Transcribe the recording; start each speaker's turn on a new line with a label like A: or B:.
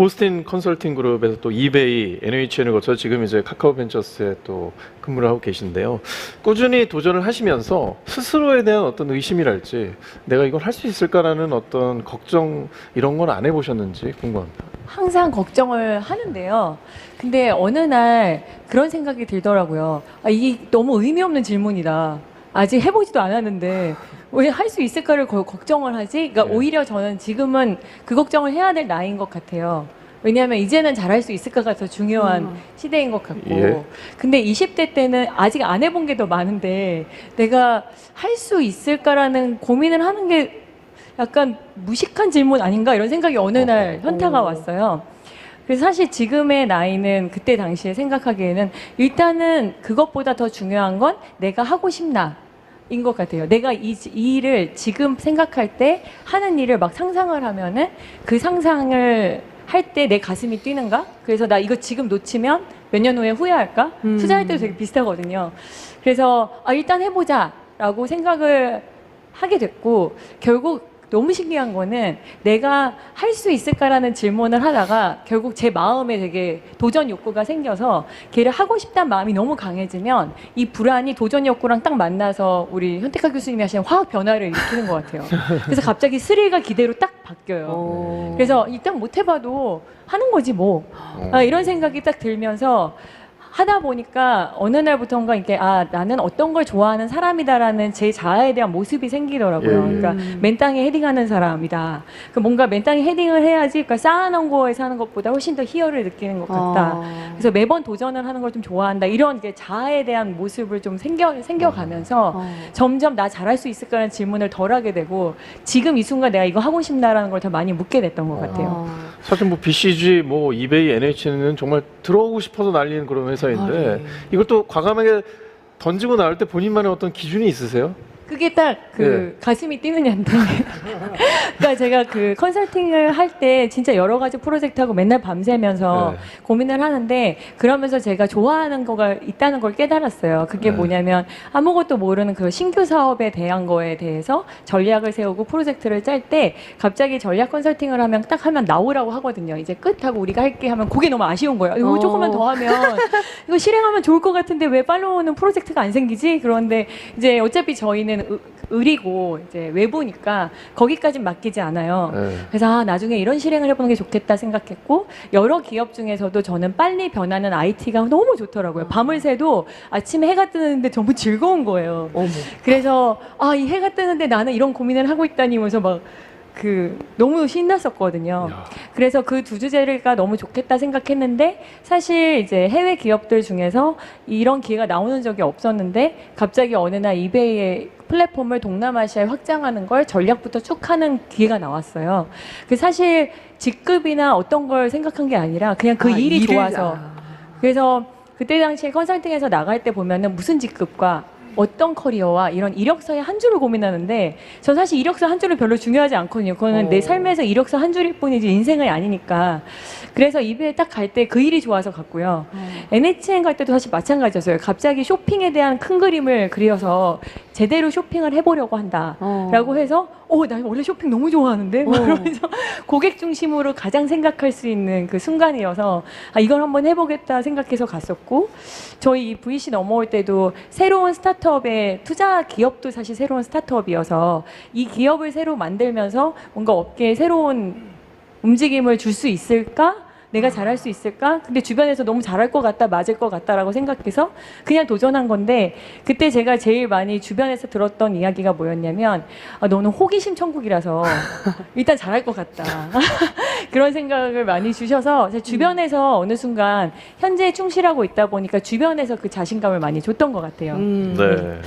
A: 보스틴 컨설팅 그룹에서 또 이베이, NHN을 거쳐 지금 이제 카카오벤처스에 또 근무를 하고 계신데요. 꾸준히 도전을 하시면서 스스로에 대한 어떤 의심이랄지 내가 이걸 할 수 있을까라는 어떤 걱정 이런 건 안 해보셨는지 궁금합니다.
B: 항상 걱정을 하는데요. 근데 어느 날 그런 생각이 들더라고요. 아, 이게 너무 의미 없는 질문이다. 아직 해보지도 않았는데 왜 할 수 있을까를 걱정을 하지? 그러니까
A: 네.
B: 오히려 저는 지금은 그 걱정을 해야 될 나이인 것 같아요. 왜냐하면 이제는 잘할 수 있을까가 더 중요한 시대인 것 같고.
A: 예.
B: 근데 20대 때는 아직 안 해본 게 더 많은데 내가 할 수 있을까라는 고민을 하는 게 약간 무식한 질문 아닌가 이런 생각이 어느 날 현타가 왔어요. 그래서 사실 지금의 나이는 그때 당시에 생각하기에는 일단은 그것보다 더 중요한 건 내가 하고 싶나 인 것 같아요. 내가 이 일을 지금 생각할 때 하는 일을 막 상상을 하면은 그 상상을 할 때 내 가슴이 뛰는가? 그래서 나 이거 지금 놓치면 몇 년 후에 후회할까? 투자할 때도 되게 비슷하거든요. 그래서 일단 해보자 라고 생각을 하게 됐고 결국 너무 신기한 거는 내가 할 수 있을까라는 질문을 하다가 결국 제 마음에 되게 도전 욕구가 생겨서 걔를 하고 싶다는 마음이 너무 강해지면 이 불안이 도전 욕구랑 딱 만나서 우리 현택하 교수님이 하시는 화학 변화를 일으키는 것 같아요. 그래서 갑자기 스릴과 기대로 딱 바뀌어요. 그래서 일단 못 해봐도 하는 거지 뭐. 이런 생각이 딱 들면서 하다 보니까 어느 날부터인가 이게 나는 어떤 걸 좋아하는 사람이다라는 제 자아에 대한 모습이 생기더라고요.
A: 예.
B: 그러니까 맨땅에 헤딩하는 사람이다. 그 뭔가 맨땅에 헤딩을 해야지 그러니까 쌓아놓은 거에 사는 것보다 훨씬 더 희열을 느끼는 것 같다. 그래서 매번 도전을 하는 걸 좀 좋아한다. 이런 이제 자아에 대한 모습을 좀 생겨가면서 점점 나 잘할 수 있을까라는 질문을 덜 하게 되고 지금 이 순간 내가 이거 하고 싶나라는 걸 더 많이 묻게 됐던 것 같아요.
A: 사실 뭐 BCG, 뭐 이베이, NHN은 정말 들어오고 싶어서 날리는 그런 회사인데 이것도 과감하게 던지고 나올 때 본인만의 어떤 기준이 있으세요?
B: 그게 딱 가슴이 뛰느냐인데 그러니까 제가 그 컨설팅을 할 때 진짜 여러 가지 프로젝트하고 맨날 밤새면서 고민을 하는데 그러면서 제가 좋아하는 거가 있다는 걸 깨달았어요. 그게 뭐냐면 아무것도 모르는 그 신규 사업에 대한 거에 대해서 전략을 세우고 프로젝트를 짤 때 갑자기 전략 컨설팅을 하면 딱 하면 나오라고 하거든요. 이제 끝하고 우리가 할게 하면 그게 너무 아쉬운 거예요. 이거 조금만 더 하면 이거 실행하면 좋을 것 같은데 왜 팔로우는 프로젝트가 안 생기지? 그런데 이제 어차피 저희는 을이고 이제 외부니까 거기까진 맡기지 않아요. 그래서 나중에 이런 실행을 해보는 게 좋겠다 생각했고 여러 기업 중에서도 저는 빨리 변하는 IT가 너무 좋더라고요. 밤을 새도 아침에 해가 뜨는데 너무 즐거운 거예요. 그래서 이 해가 뜨는데 나는 이런 고민을 하고 있다니면서 막 너무 신났었거든요. 그래서 그 두 주제가 너무 좋겠다 생각했는데 사실 이제 해외 기업들 중에서 이런 기회가 나오는 적이 없었는데 갑자기 어느 날 이베이의 플랫폼을 동남아시아에 확장하는 걸 전략부터 쭉 하는 기회가 나왔어요. 그 사실 직급이나 어떤 걸 생각한 게 아니라 그냥 그 일이 좋아서. 그래서 그때 당시에 컨설팅에서 나갈 때 보면은 무슨 직급과 어떤 커리어와 이런 이력서의 한 줄을 고민하는데 전 사실 이력서 한 줄은 별로 중요하지 않거든요. 그거는 내 삶에서 이력서 한 줄일 뿐이지 인생이 아니니까. 그래서 이베에 딱 갈 때 그 일이 좋아서 갔고요. NHN 갈 때도 사실 마찬가지였어요. 갑자기 쇼핑에 대한 큰 그림을 그려서 제대로 쇼핑을 해보려고 한다라고 해서 나 원래 쇼핑 너무 좋아하는데 그러면서 고객 중심으로 가장 생각할 수 있는 그 순간이어서 이걸 한번 해보겠다 생각해서 갔었고 저희 VC 넘어올 때도 새로운 스타트업의 투자 기업도 사실 새로운 스타트업이어서 이 기업을 새로 만들면서 뭔가 업계에 새로운 움직임을 줄 수 있을까? 내가 잘할 수 있을까? 근데 주변에서 너무 잘할 것 같다, 맞을 것 같다라고 생각해서 그냥 도전한 건데 그때 제가 제일 많이 주변에서 들었던 이야기가 뭐였냐면 너는 호기심 천국이라서 일단 잘할 것 같다. 그런 생각을 많이 주셔서 제 주변에서 어느 순간 현재에 충실하고 있다 보니까 주변에서 그 자신감을 많이 줬던 것 같아요.
A: 네.